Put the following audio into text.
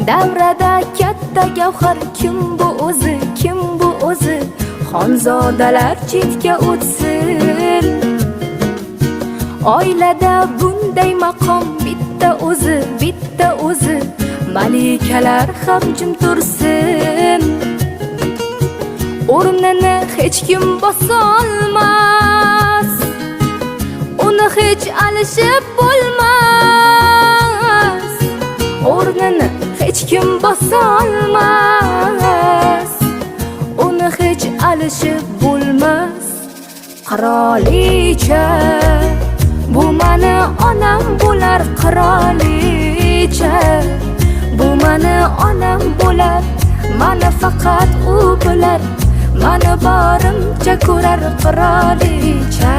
Davrada katta gavhar kim bu o'zi, kim bu o'zi? Xonzodalar chetga o'tsin. Oilada bunday maqom bitta o'zi, bitta o'zi. Malikalar ham jim tursin. O'rnini hech kim bosolmas, uni hech alishib bo'lmas. O'rnini hech kim bosolmas, uni hech alishib bo'lmas. Qirolicha, bu mani onam bo'lar. Qirolicha, bu mani onam bo'lar. Mani faqat u bilar, mani borimcha ko'rar. Qirolicha.